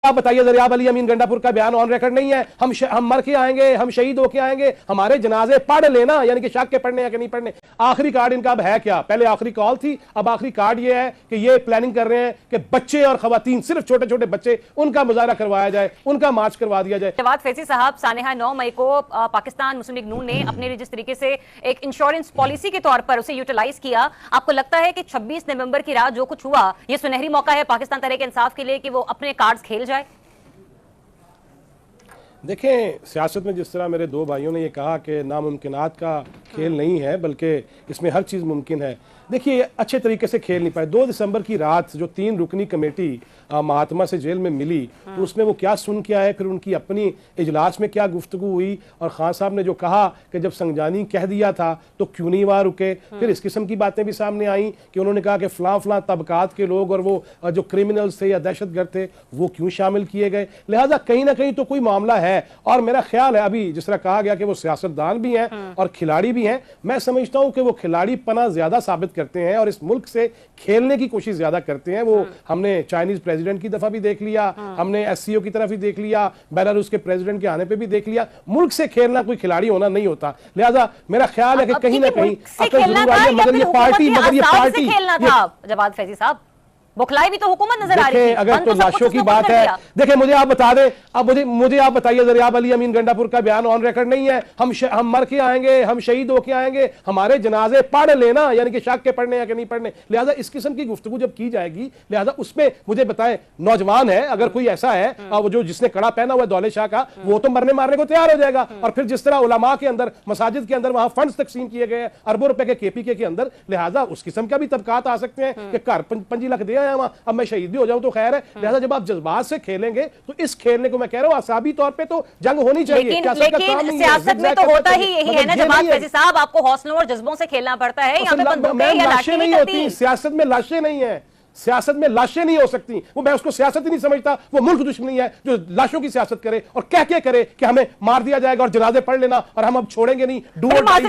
आप बताइए, दरियाब अली अमीन गंडापुर का बयान ऑन रिकॉर्ड नहीं है। हम मर के आएंगे, हम शहीद होके आएंगे, हमारे जनाजे पढ़ लेना, यानी कि शक के पढ़ने या कि नहीं पढ़ने। आखिरी कार्ड इनका अब है क्या? पहले आखिरी कॉल थी, अब आखिरी कार्ड ये है कि ये प्लानिंग कर रहे हैं कि बच्चे और खवातीन, सिर्फ छोटे छोटे बच्चे, उनका मुजाहरा करवाया जाए, उनका मार्च करवा दिया जाए। जवाद फैजी साहब, सानेहा 9 मई को पाकिस्तान मुस्लिम लीग नून ने अपने जिस तरीके से एक इंश्योरेंस पॉलिसी के तौर पर उसे यूटिलाइज किया, आपको लगता है कि 26 नवंबर की रात जो कुछ हुआ, ये सुनहरी मौका है पाकिस्तान तहरीक इंसाफ के लिए कि वो अपने कार्ड्स खेल जाए? देखें, सियासत में जिस तरह मेरे दो भाइयों ने ये कहा कि नामुमकिनात का खेल नहीं है, बल्कि इसमें हर चीज़ मुमकिन है। देखिए, अच्छे तरीके से खेल नहीं पाए। 2 दिसंबर की रात जो 3 रुकनी कमेटी महात्मा से जेल में मिली, तो उसमें वो क्या सुन के आए, फिर उनकी अपनी इजलास में क्या गुफ्तगू हुई, और खान साहब ने जो कहा कि जब संगजानी कह दिया था तो क्यों नहीं वहाँ रुके। फिर इस किस्म की बातें भी सामने आई कि उन्होंने कहा कि फ़लाँ तबकात के लोग और वो जो क्रिमिनल्स थे या दहशतगर्द थे वो क्यों शामिल किए गए। लिहाजा कहीं ना कहीं तो कोई मामला है। और मेरा ख्याल है, अभी जिस तरह कहा गया कि वो सियासतदान भी हैं और खिलाड़ी भी हैं, मैं समझता हूँ कि वो खिलाड़ी पना ज्यादा साबित करते हैं और इस मुल्क से खेलने की कोशिश ज्यादा करते हैं। वो हमने चाइनीज प्रेसिडेंट की दफा भी देख लिया, हमने एससीओ की तरफ भी देख लिया, बेलारूस के प्रेसिडेंट के आने पे भी देख लिया। मुल्क से खेलना कोई खिलाड़ी होना नहीं होता। लिहाजा मेरा ख्याल है कि कहीं ना कहीं अकल जरूर आई है, मगर ये पार्टी खेलना था। जवाद फैजी साहब, बुखलाई भी तो हुकूमत नजर आ रही थी। अगर तो लाशों की बात है, देखिए मुझे आप बता दें, अब मुझे आप बताइए, दरियाब अली अमीन गंडापुर का बयान ऑन रिकॉर्ड नहीं है। हम मर के आएंगे, हम शहीद होके आएंगे, हमारे जनाजे पढ़ लेना, यानी कि शक के पढ़ने या कि नहीं पढ़ने। लिहाजा इस किस्म की गुफ्तगू जब की जाएगी, लिहाजा उसमें मुझे बताएं, नौजवान है, अगर कोई ऐसा है वो जो जिसने कड़ा पहना हुआ है दौले शाह का, वो तो मरने मारने को तैयार हो जाएगा। और फिर जिस तरह उलमा के अंदर, मसाजिद के अंदर वहां फंड्स तकसीम किए गए अरबों रुपए के केपीके के अंदर, लिहाजा उस किस्म का भी तबकात आ सकते हैं कि घर 5 लाख दे आया वहां, अब मैं शहीद भी हो जाऊं तो खैर है। लिहाजा जब आप जज्बात से खेलेंगे तो इस खेलने को मैं कह रहा हूं आसाबी तौर पे तो जंग होनी चाहिए। लेकिन सियासत में तो होता ही यही है ना जवाद फैजी साहब, आपको हौसलों और जज्बों से खेलना पड़ता है। यहाँ पे बंदूकें या लाशें नहीं होती। सियासत में लाशें नहीं है, सियासत में लाशें नहीं हो सकती। वो मैं उसको सियासत ही नहीं समझता। वो मुल्क दुश्मनी है जो लाशों की सियासत करे और कह के करे कि हमें मार दिया जाएगा और जनाजे पढ़ लेना और हम अब छोड़ेंगे नहीं। मैं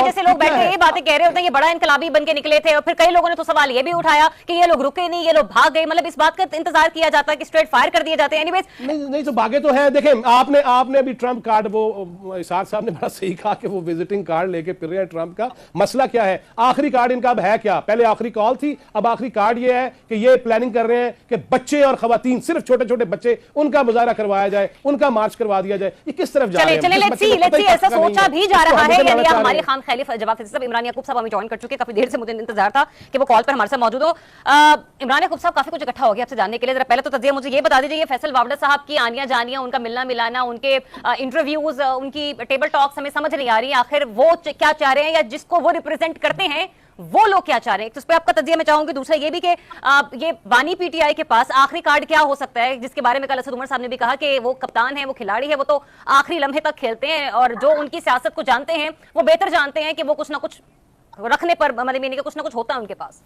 जैसे लोग बैठे ये बातें कह रहे होते हैं, ये बड़ा इनकलाबी बन के निकले थे, और फिर कई लोगों ने तो सवाल ये भी उठाया कि ये लोग रुके नहीं, ये लोग भाग गए। मतलब इस बात का इंतजार किया जाता है कि स्ट्रेट फायर कर दिए जाते हैं। एनीवेज नहीं तो भागे तो है। देखें, आपने अभी ट्रंप कार्ड, वो इसाक साहब ने बड़ा सही कहा कि वो विजिटिंग कार्ड लेके फिर रहे हैं ट्रंप का। मसला क्या है? आखिरी कार्ड इनका अब है क्या? पहले आखिरी कॉल थी, अब आखिरी कार्ड ये है कि ये प्लानिंग कर रहे हैं कि बच्चे और खवातीन, सिर्फ छोटे छोटे बच्चे, उनका मुजाहरा करवाया जाए, उनका मार्च करवा दिया जाए। ये किस तरफ जा रहे हैं? चलिए ऐसा सोचा भी जा रहा है। यानी हमारे खान खलीफ जवाब फैजी साहब, इमरान याकूब साहब हमें ज्वाइन कर चुके हैं। काफी देर से मुझे इंतजार था कि वो कॉल पर हमारे साथ मौजूद हो। इमरान याकूब साहब, काफी कुछ इकट्ठा हो गया आपसे जानने के लिए। जरा पहले तो तज़िया मुझे ये बता दीजिए, फैसल वावड़ा साहब की आनिया जानिया, उनका मिलना मिलाना, उनके इंटरव्यूज, उनकी टेबल टॉक्स हमें समझ नहीं आ रही। आखिर वो क्या चाह रहे हैं या जिसको वो रिप्रेजेंट करते हैं वो लोग क्या चाह रहे हैं, तो उस पर आपका तजिया मैं चाहूंगी। दूसरा ये भी कि ये बानी पीटीआई के पास आखिरी कार्ड क्या हो सकता है, जिसके बारे में कल असद उमर साहब ने भी कहा कि वो कप्तान है, वो खिलाड़ी है, वो तो आखिरी लम्हे तक खेलते हैं और जो उनकी सियासत को जानते हैं वो बेहतर जानते हैं कि वो कुछ ना कुछ रखने पर, मतलब कुछ ना कुछ होता है उनके पास।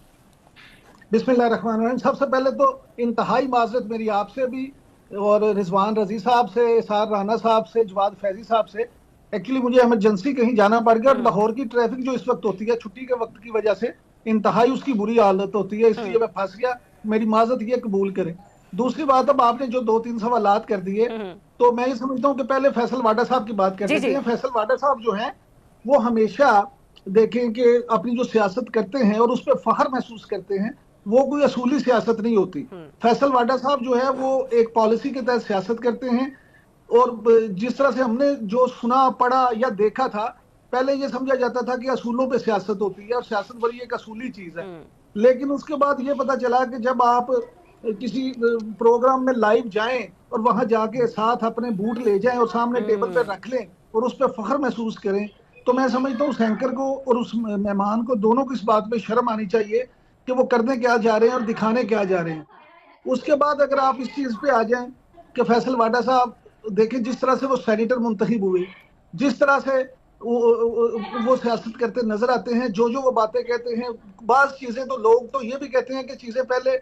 बिस्मिल्लाहिर्रहमानिर्रहीम। सबसे पहले तो इंतहाई माजरत मेरी आपसे भी और रिजवान रजी साहब से, सार राना साहब से, जवाद फैजी साहब से। एक्चुअली मुझे इमरजेंसी कहीं जाना पड़ गया और लाहौर की ट्रैफिक जो इस वक्त होती है छुट्टी के वक्त की वजह से इंतहाई उसकी बुरी हालत होती है, इसलिए मैं फंस गया। मेरी माजरत ये कबूल करें। दूसरी बात, अब आपने जो 2-3 सवालात कर दिए, तो मैं ये समझता हूँ कि पहले फैसल वाडा साहब की बात कर देते हैं। फैसल वाडा साहब जो है वो हमेशा देखें कि अपनी जो सियासत करते हैं और उस पर फख्र महसूस करते हैं, वो कोई असूली सियासत नहीं होती। फैसल वाडा साहब जो है वो एक पॉलिसी के तहत सियासत करते हैं और जिस तरह से हमने जो सुना, पढ़ा या देखा था, पहले ये समझा जाता था कि असूलों पे सियासत होती है और सियासत बड़ी एक असूली चीज है। लेकिन उसके बाद ये पता चला कि जब आप किसी प्रोग्राम में लाइव जाएं और वहां जाके साथ अपने बूट ले जाएं और सामने टेबल पे रख लें और उस पर फख्र महसूस करें, तो मैं समझता हूँ उस एंकर को और उस मेहमान को दोनों को इस बात पे शर्म आनी चाहिए कि वो करने क्या जा रहे हैं और दिखाने क्या जा रहे हैं। उसके बाद अगर आप इस चीज पे आ जाएं कि फैसल वाडा साहब देखें, जिस तरह से वो सेनेटर मुंतखब हुए, जिस तरह से वो सियासत करते नजर आते हैं, जो वो बातें कहते हैं, बाज चीजें तो लोग तो ये भी कहते हैं कि चीजें पहले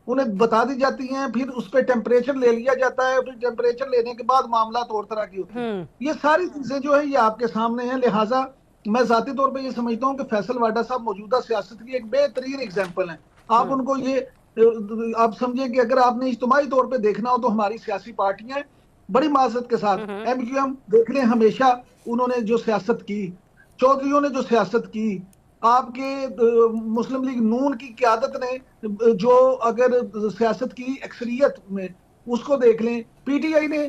उन्हें बता दी जाती हैं, फिर उस पर टेम्परेचर ले लिया जाता है, फिर टेम्परेचर लेने के बाद मामला तो और तरह की होती है। ये सारी चीजें जो है ये आपके सामने हैं। लिहाजा मैं जाती तौर पर ये समझता हूँ कि फैसल वाडा साहब मौजूदा सियासत की एक बेहतरीन एग्जाम्पल है। आप उनको ये आप समझे कि अगर आपने इज्तिमाई तौर पे देखना हो तो हमारी सियासी पार्टियां बड़ी माजरत के साथ MQM देख लें, हमेशा उन्होंने जो सियासत की, चौधरियों ने जो सियासत की, आपके मुस्लिम लीग नून की क़यादत ने जो अगर सियासत की अक्सरियत में, उसको देख लें। PTI ने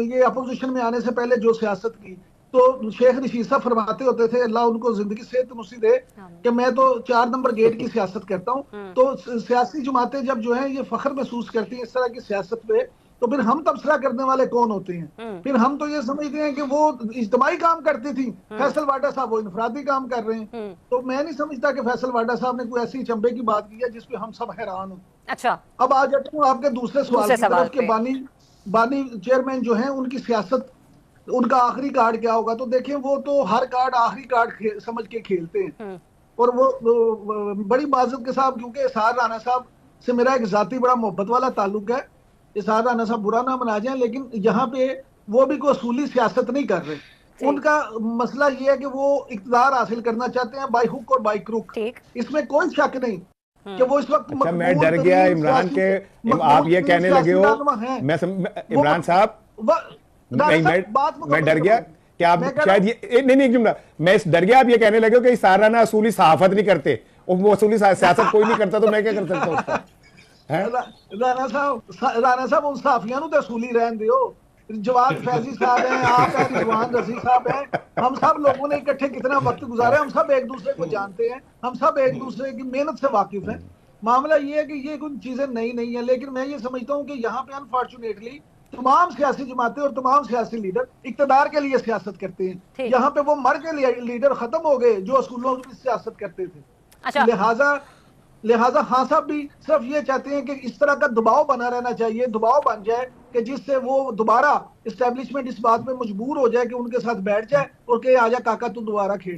ये अपोजिशन में आने से पहले जो सियासत की, तो शेख रशीद साहब फरमाते होते थे, अल्लाह उनको जिंदगी सेहत नसीब दे, कि मैं तो 4 नंबर गेट की सियासत करता हूँ। तो सियासी जमातें जब जो है ये फख्र महसूस करती हैं इस तरह की सियासत पे, तो फिर हम तबसरा करने वाले कौन होते हैं? फिर हम तो ये समझते हैं कि वो इज्तिमाई काम करती थी, फैसल वाडा साहब वो इनफरादी काम कर रहे हैं। तो मैं नहीं समझता कि फैसल वाडा साहब ने कोई ऐसी चंबे की बात की है जिसपे हम सब हैरान हो। अच्छा, अब आ जाता हूँ आपके दूसरे सवाल की तरफ कि बानी चेयरमैन जो है उनकी सियासत, उनका आखिरी कार्ड क्या होगा? तो देखें, वो तो हर कार्ड आखिरी कार्ड समझ के खेलते हैं। और वो बड़ी माजरत के साथ, क्योंकि इसार राना साहब से मेरा एक जाती बड़ा मोहब्बत वाला ताल्लुक है, इसार राना साहब बुरा ना मना जाए, लेकिन यहाँ पे वो भी कोई असूली सियासत नहीं कर रहे। उनका मसला ये है कि वो इक़्तिदार हासिल करना चाहते हैं बाई हुक और बाई क्रुक, इसमें कोई शक नहीं कि वो इस वक्त। अच्छा, मैं डर गया इमरान के, आप ये कहने लगे हो, मैं इमरान साहब मैं डर गया कि आप शायद ये नहीं जुमला, मैं डर गया आप ये कहने लगे हो कि इसार राना असूली सहाफत नहीं करते, और वो असूली सियासत कोई नहीं करता, तो मैं क्या कर सकता हूँ उसका? राना साहब उन साफियां तो असूली रहन दियो। जवाद फैजी साहब हैं, आप हैं, रिजवान रजी साहब हैं, हम सब लोगों ने इकट्ठे कितना वक्त गुजारा, हम सब एक दूसरे को जानते हैं, हम सब एक दूसरे की मेहनत से वाकिफ हैं। मामला ये है कि ये कुछ चीजें नई नहीं है, लेकिन मैं ये समझता हूँ कि यहाँ पे अनफॉर्चुनेटली तमाम सियासी जमातें और तमाम सियासी लीडर इक्तदार के लिए सियासत करते हैं। यहाँ पे वो मर के लीडर खत्म हो गए जो असूलों की सियासत करते थे। अच्छा। लिहाजा खान साहब भी सिर्फ ये चाहते हैं कि इस तरह का दबाव बना रहना चाहिए, दबाव बन जाए कि जिससे वो दोबारा इस्टेब्लिशमेंट इस बात में मजबूर हो जाए कि उनके साथ बैठ जाए और कि आजा काका तू दोबारा खेल।